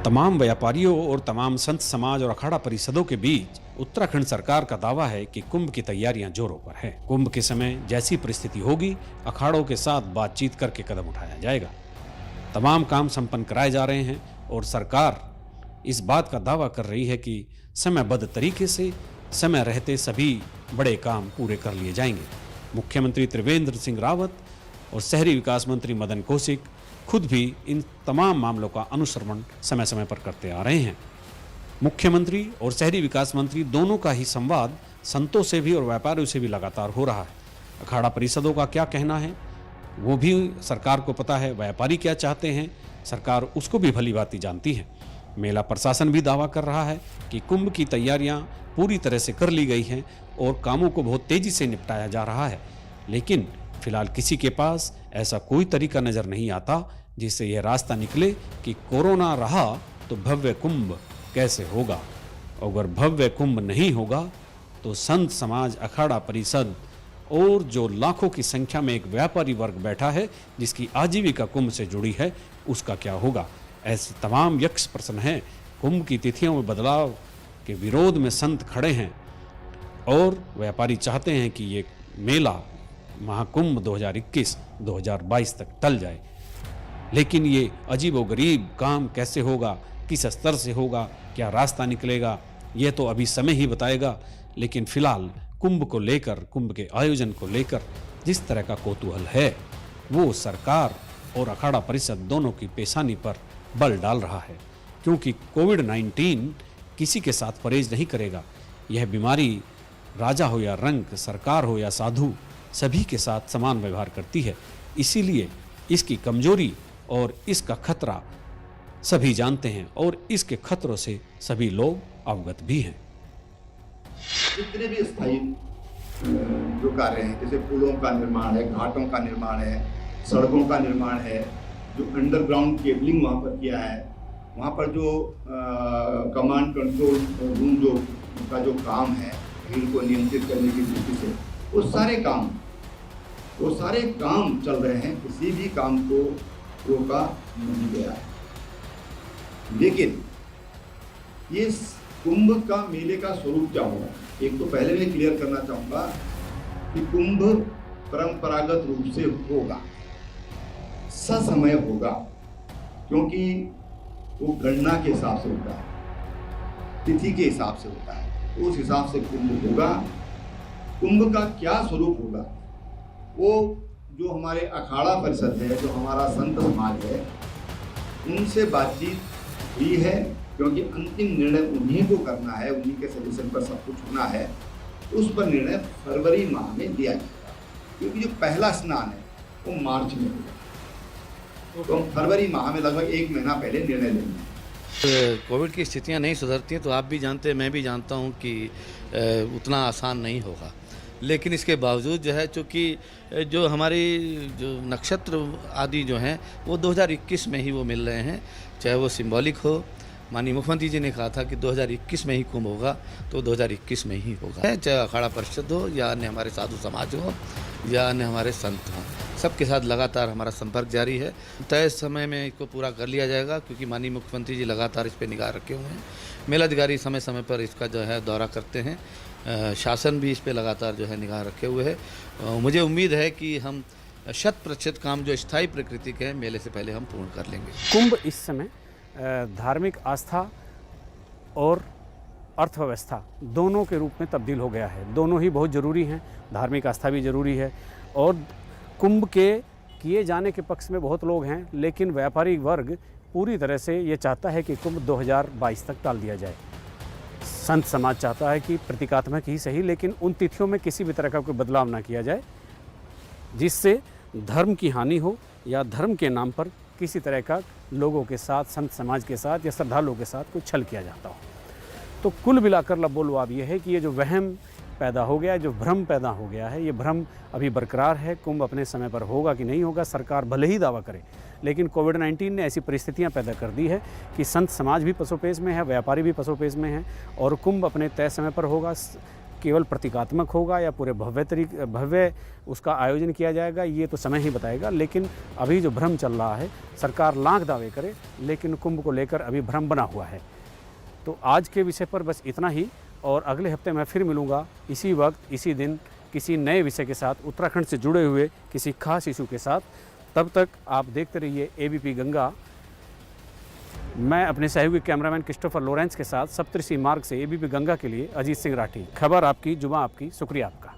तमाम व्यापारियों और तमाम संत समाज और अखाड़ा परिषदों के बीच उत्तराखंड सरकार का दावा है कि कुंभ की तैयारियां जोरों पर है। कुंभ के समय जैसी परिस्थिति होगी, अखाड़ों के साथ बातचीत करके कदम उठाया जाएगा। तमाम काम संपन्न कराए जा रहे हैं और सरकार इस बात का दावा कर रही है कि समयबद्ध तरीके से समय रहते सभी बड़े काम पूरे कर लिए जाएंगे। मुख्यमंत्री त्रिवेंद्र सिंह रावत और शहरी विकास मंत्री मदन कौशिक खुद भी इन तमाम मामलों का अनुश्रवण समय समय पर करते आ रहे हैं। मुख्यमंत्री और शहरी विकास मंत्री दोनों का ही संवाद संतों से भी और व्यापारियों से भी लगातार हो रहा है। अखाड़ा परिषदों का क्या कहना है वो भी सरकार को पता है, व्यापारी क्या चाहते हैं सरकार उसको भी भली भांति जानती है। मेला प्रशासन भी दावा कर रहा है कि कुंभ की तैयारियां पूरी तरह से कर ली गई हैं और कामों को बहुत तेजी से निपटाया जा रहा है, लेकिन फिलहाल किसी के पास ऐसा कोई तरीका नजर नहीं आता जिससे यह रास्ता निकले कि कोरोना रहा तो भव्य कुंभ कैसे होगा। अगर भव्य कुंभ नहीं होगा तो संत समाज, अखाड़ा परिषद और जो लाखों की संख्या में एक व्यापारी वर्ग बैठा है जिसकी आजीविका कुंभ से जुड़ी है, उसका क्या होगा। ऐसे तमाम यक्ष प्रश्न हैं। कुंभ की तिथियों में बदलाव के विरोध में संत खड़े हैं और व्यापारी चाहते हैं कि ये मेला महाकुंभ 2021-2022 तक टल जाए, लेकिन ये अजीबोगरीब काम कैसे होगा, किस स्तर से होगा, क्या रास्ता निकलेगा, ये तो अभी समय ही बताएगा। लेकिन फिलहाल कुंभ को लेकर, कुंभ के आयोजन को लेकर जिस तरह का कौतूहल है वो सरकार और अखाड़ा परिषद दोनों की पेशानी पर बल डाल रहा है, क्योंकि कोविड-19 किसी के साथ परहेज नहीं करेगा। यह बीमारी राजा हो या रंक, सरकार हो या साधु, सभी के साथ समान व्यवहार करती है। इसीलिए इसकी कमजोरी और इसका खतरा सभी जानते हैं और इसके खतरों से सभी लोग अवगत भी हैं। जितने भी स्थायी जो कार्य हैं, जैसे पुलों का निर्माण है, घाटों का निर्माण है, सड़कों का निर्माण है, जो अंडरग्राउंड केबलिंग वहाँ पर किया है, वहाँ पर जो कमांड कंट्रोल रूम जो का जो काम है भीड़ को नियंत्रित करने की दृष्टि से, वो सारे काम चल रहे हैं। किसी भी काम को रोका नहीं गया है। लेकिन ये कुंभ का मेले का स्वरूप क्या होगा, एक तो पहले मैं क्लियर करना चाहूँगा कि कुंभ परंपरागत रूप से होगा, ससमय होगा, क्योंकि वो गणना के हिसाब से होता है, तिथि के हिसाब से होता है, उस हिसाब से कुंभ होगा। कुंभ का क्या स्वरूप होगा वो जो हमारे अखाड़ा परिषद है, जो हमारा संत समाज है, उनसे बातचीत हुई है, क्योंकि अंतिम निर्णय उन्हीं को करना है, उन्हीं के सजेशन पर सब कुछ होना है। उस पर निर्णय फरवरी माह में दिया जाएगा, क्योंकि जो पहला स्नान है वो मार्च में होगा, तो हम फरवरी माह में लगभग 1 महीना पहले निर्णय लेंगे। कोविड की स्थितियां नहीं सुधरती हैं तो आप भी जानते हैं, मैं भी जानता हूं कि उतना आसान नहीं होगा, लेकिन इसके बावजूद जो है, चूँकि जो हमारी जो नक्षत्र आदि जो हैं वो 2021 में ही वो मिल रहे हैं, चाहे वो सिंबॉलिक हो। माननीय मुख्यमंत्री जी ने कहा था कि 2021 में ही कुंभ होगा, तो 2021 में ही होगा। चाहे अखाड़ा परिषद हो या अन्य हमारे साधु समाज हो या अन्य हमारे संत हों, सबके साथ लगातार हमारा संपर्क जारी है। तय समय में इसको पूरा कर लिया जाएगा, क्योंकि माननीय मुख्यमंत्री जी लगातार इस पर निगाह रखे हुए हैं। मेलाधिकारी समय समय पर इसका जो है दौरा करते हैं, शासन भी इस पे लगातार जो है निगाह रखे हुए है। मुझे उम्मीद है कि हम 100% काम जो स्थायी प्रकृति के हैं मेले से पहले हम पूर्ण कर लेंगे। कुंभ इस समय धार्मिक आस्था और अर्थव्यवस्था दोनों के रूप में तब्दील हो गया है। दोनों ही बहुत ज़रूरी हैं, धार्मिक आस्था भी ज़रूरी है और कुंभ के किए जाने के पक्ष में बहुत लोग हैं, लेकिन व्यापारी वर्ग पूरी तरह से ये चाहता है कि कुंभ 2022 तक टाल दिया जाए। संत समाज चाहता है कि प्रतीकात्मक ही सही, लेकिन उन तिथियों में किसी भी तरह का कोई बदलाव ना किया जाए जिससे धर्म की हानि हो या धर्म के नाम पर किसी तरह का लोगों के साथ, संत समाज के साथ या श्रद्धालुओं के साथ कोई छल किया जाता हो। तो कुल मिलाकर लबोलवाब ये है कि ये जो वहम पैदा हो गया है, जो भ्रम पैदा हो गया है, ये भ्रम अभी बरकरार है। कुंभ अपने समय पर होगा कि नहीं होगा, सरकार भले ही दावा करे, लेकिन कोविड-19 ने ऐसी परिस्थितियां पैदा कर दी है कि संत समाज भी पसोपेश में है, व्यापारी भी पसोपेश में है और कुंभ अपने तय समय पर होगा। केवल प्रतीकात्मक होगा या पूरे भव्य उसका आयोजन किया जाएगा, ये तो समय ही बताएगा। लेकिन अभी जो भ्रम चल रहा है, सरकार लाख दावे करे लेकिन कुंभ को लेकर अभी भ्रम बना हुआ है। तो आज के विषय पर बस इतना ही, और अगले हफ्ते मैं फिर मिलूँगा इसी वक्त इसी दिन किसी नए विषय के साथ, उत्तराखंड से जुड़े हुए किसी खास इशू के साथ। तब तक आप देखते रहिए ABP गंगा। मैं अपने सहयोगी कैमरामैन क्रिस्टोफर लॉरेंस के साथ सप्तऋषि मार्ग से ABP गंगा के लिए अजीत सिंह राठी। खबर आपकी, जुबां आपकी, शुक्रिया आपका।